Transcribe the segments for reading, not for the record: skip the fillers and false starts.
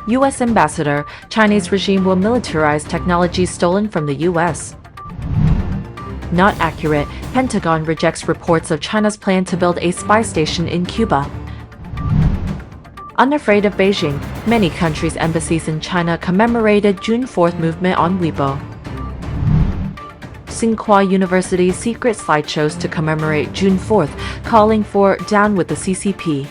U.S. ambassador, Chinese regime will militarize technology stolen from the U.S. Not accurate. Pentagon rejects reports of China's plan to build a spy station in Cuba. Unafraid of Beijing, many countries' embassies in China commemorated June 4th movement on Weibo. Tsinghua University's secret slideshows to commemorate June 4th, calling for "down with the CCP."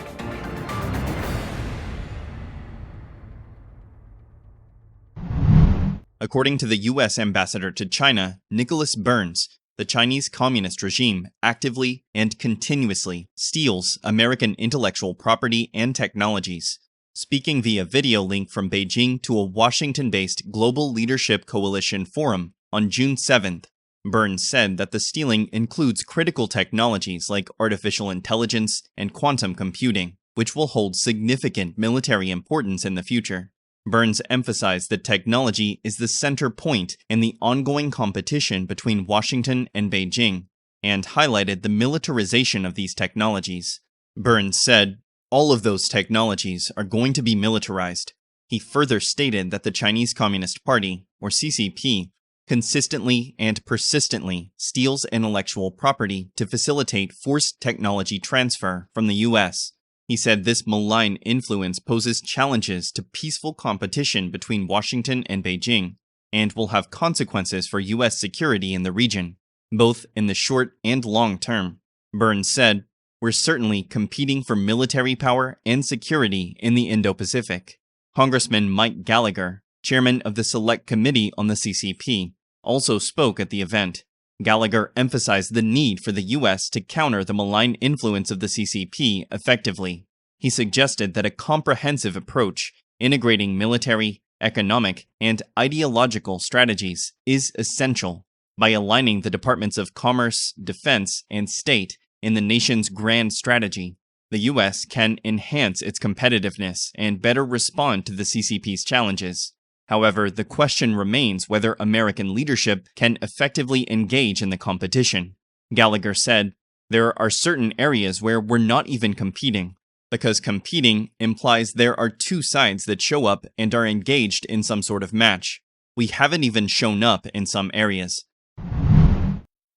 According to the U.S. ambassador to China, Nicholas Burns, the Chinese Communist regime actively and continuously steals American intellectual property and technologies. Speaking via video link from Beijing to a Washington-based Global Leadership Coalition forum on June 7th, Burns said that the stealing includes critical technologies like artificial intelligence and quantum computing, which will hold significant military importance in the future. Burns emphasized that technology is the center point in the ongoing competition between Washington and Beijing, and highlighted the militarization of these technologies. Burns said, "All of those technologies are going to be militarized." He further stated that the Chinese Communist Party, or CCP, consistently and persistently steals intellectual property to facilitate forced technology transfer from the U.S. He said this malign influence poses challenges to peaceful competition between Washington and Beijing, and will have consequences for U.S. security in the region, both in the short and long term. Burns said, "We're certainly competing for military power and security in the Indo-Pacific." Congressman Mike Gallagher, chairman of the Select Committee on the CCP, also spoke at the event. Gallagher emphasized the need for the U.S. to counter the malign influence of the CCP effectively. He suggested that a comprehensive approach, integrating military, economic, and ideological strategies, is essential. By aligning the Departments of Commerce, Defense, and State in the nation's grand strategy, the U.S. can enhance its competitiveness and better respond to the CCP's challenges. However, the question remains whether American leadership can effectively engage in the competition. Gallagher said, "There are certain areas where we're not even competing, because competing implies there are two sides that show up and are engaged in some sort of match. We haven't even shown up in some areas."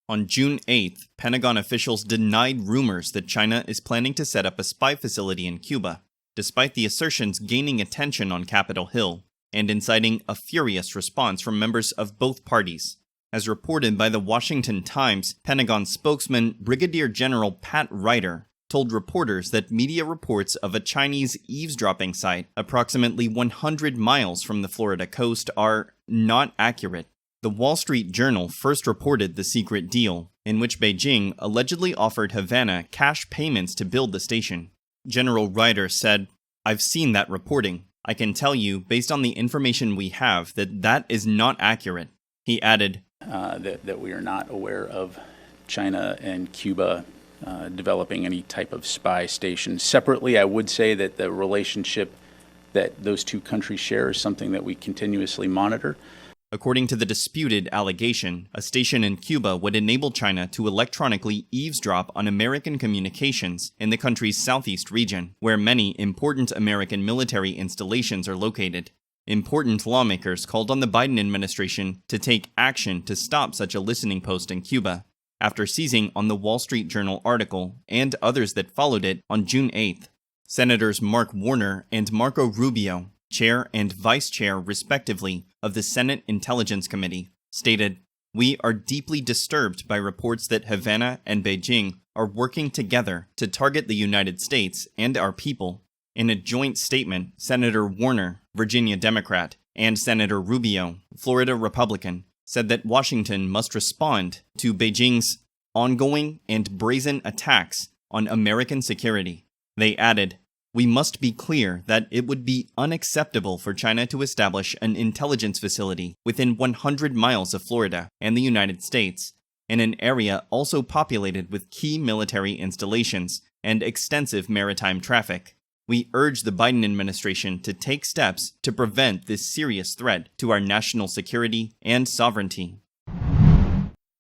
On June 8th, Pentagon officials denied rumors that China is planning to set up a spy facility in Cuba, despite the assertions gaining attention on Capitol Hill and inciting a furious response from members of both parties. As reported by the Washington Times, Pentagon spokesman Brigadier General Pat Ryder told reporters that media reports of a Chinese eavesdropping site approximately 100 miles from the Florida coast are not accurate. The Wall Street Journal first reported the secret deal, in which Beijing allegedly offered Havana cash payments to build the station. General Ryder said, "I've seen that reporting. I can tell you, based on the information we have, that that is not accurate." He added, that we are not aware of China and Cuba developing any type of spy station. Separately, I would say that the relationship that those two countries share is something that we continuously monitor. According to the disputed allegation, a station in Cuba would enable China to electronically eavesdrop on American communications in the country's southeast region, where many important American military installations are located. Important lawmakers called on the Biden administration to take action to stop such a listening post in Cuba, after seizing on the Wall Street Journal article and others that followed it on June 8th. Senators Mark Warner and Marco Rubio, chair and vice chair respectively of the Senate Intelligence Committee, stated, "We are deeply disturbed by reports that Havana and Beijing are working together to target the United States and our people." In a joint statement, Senator Warner, Virginia Democrat, and Senator Rubio, Florida Republican, said that Washington must respond to Beijing's ongoing and brazen attacks on American security. They added, "We must be clear that it would be unacceptable for China to establish an intelligence facility within 100 miles of Florida and the United States, in an area also populated with key military installations and extensive maritime traffic. We urge the Biden administration to take steps to prevent this serious threat to our national security and sovereignty."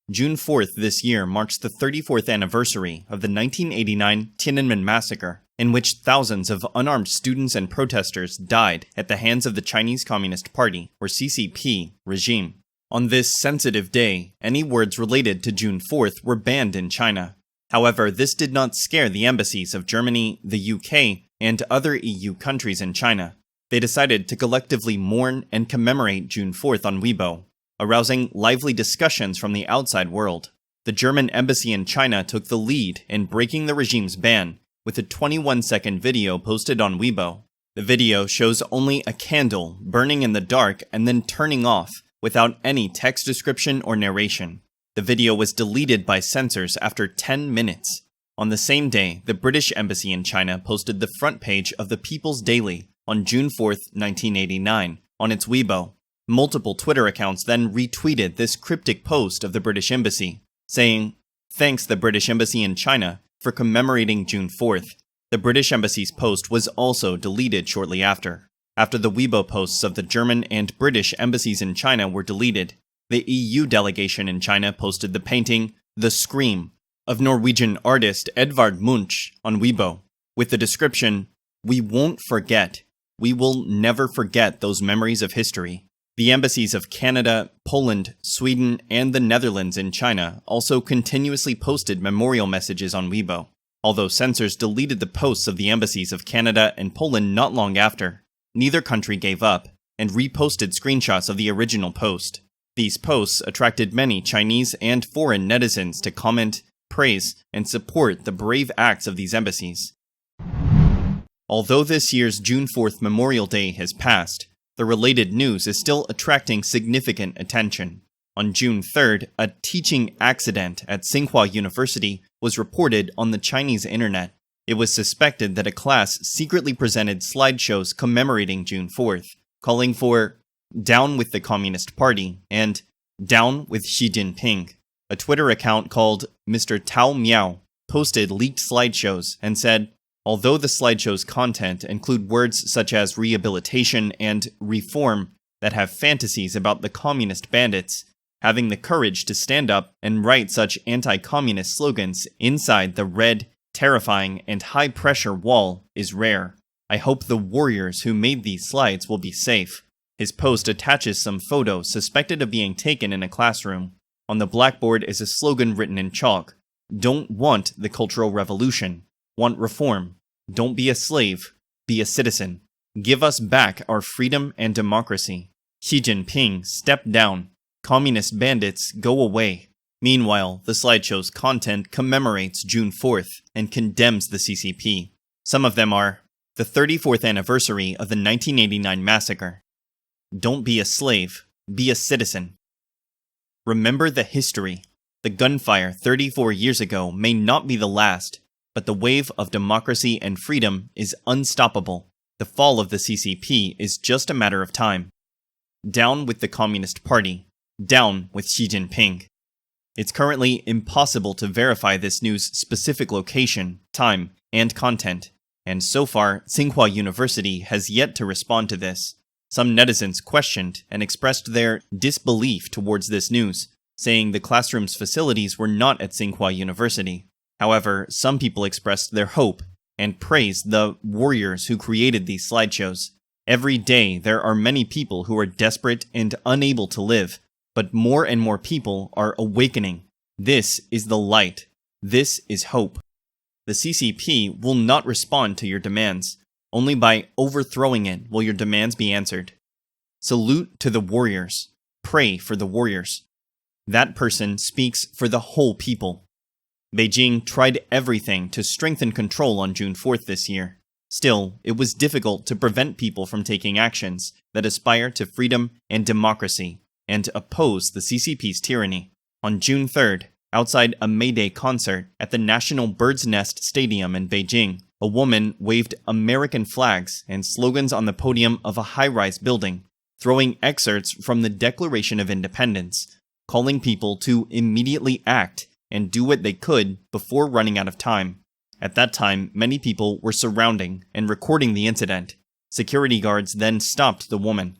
June 4th this year marks the 34th anniversary of the 1989 Tiananmen massacre, in which thousands of unarmed students and protesters died at the hands of the Chinese Communist Party, or CCP, regime. On this sensitive day, any words related to June 4th were banned in China. However, this did not scare the embassies of Germany, the UK, and other EU countries in China. They decided to collectively mourn and commemorate June 4th on Weibo, arousing lively discussions from the outside world. The German embassy in China took the lead in breaking the regime's ban, with a 21-second video posted on Weibo. The video shows only a candle burning in the dark and then turning off, without any text description or narration. The video was deleted by censors after 10 minutes. On the same day, the British Embassy in China posted the front page of the People's Daily on June 4, 1989, on its Weibo. Multiple Twitter accounts then retweeted this cryptic post of the British Embassy, saying, "Thanks the British Embassy in China for commemorating June 4th. The British Embassy's post was also deleted shortly after. After the Weibo posts of the German and British embassies in China were deleted, the EU delegation in China posted the painting, The Scream, of Norwegian artist Edvard Munch on Weibo, with the description, "We won't forget. We will never forget those memories of history." The embassies of Canada, Poland, Sweden, and the Netherlands in China also continuously posted memorial messages on Weibo, although censors deleted the posts of the embassies of Canada and Poland not long after. Neither country gave up, and reposted screenshots of the original post. These posts attracted many Chinese and foreign netizens to comment, praise, and support the brave acts of these embassies. Although this year's June 4th Memorial Day has passed, the related news is still attracting significant attention. On June 3rd, a teaching accident at Tsinghua University was reported on the Chinese internet. It was suspected that a class secretly presented slideshows commemorating June 4th, calling for "Down with the Communist Party" and "Down with Xi Jinping." A Twitter account called Mr. Tao Miao posted leaked slideshows and said, although the slideshow's content include words such as rehabilitation and reform that have fantasies about the communist bandits, having the courage to stand up and write such anti-communist slogans inside the red, terrifying, and high-pressure wall is rare. I hope the warriors who made these slides will be safe. His post attaches some photos suspected of being taken in a classroom. On the blackboard is a slogan written in chalk. Don't want the Cultural Revolution. Want reform. Don't be a slave. Be a citizen. Give us back our freedom and democracy. Xi Jinping, step down. Communist bandits, go away. Meanwhile, the slideshow's content commemorates June 4th and condemns the CCP. Some of them are the 34th anniversary of the 1989 massacre. Don't be a slave. Be a citizen. Remember the history. The gunfire 34 years ago may not be the last, but the wave of democracy and freedom is unstoppable. The fall of the CCP is just a matter of time. Down with the Communist Party. Down with Xi Jinping. It's currently impossible to verify this news' specific location, time, and content, and so far, Tsinghua University has yet to respond to this. Some netizens questioned and expressed their disbelief towards this news, saying the classroom's facilities were not at Tsinghua University. However, some people expressed their hope and praised the warriors who created these slideshows. Every day, there are many people who are desperate and unable to live, but more and more people are awakening. This is the light. This is hope. The CCP will not respond to your demands. Only by overthrowing it will your demands be answered. Salute to the warriors. Pray for the warriors. That person speaks for the whole people. Beijing tried everything to strengthen control on June 4th this year. Still, it was difficult to prevent people from taking actions that aspire to freedom and democracy and oppose the CCP's tyranny. On June 3rd, outside a May Day concert at the National Bird's Nest Stadium in Beijing, a woman waved American flags and slogans on the podium of a high-rise building, throwing excerpts from the Declaration of Independence, calling people to immediately act and do what they could before running out of time. At that time, many people were surrounding and recording the incident. Security guards then stopped the woman.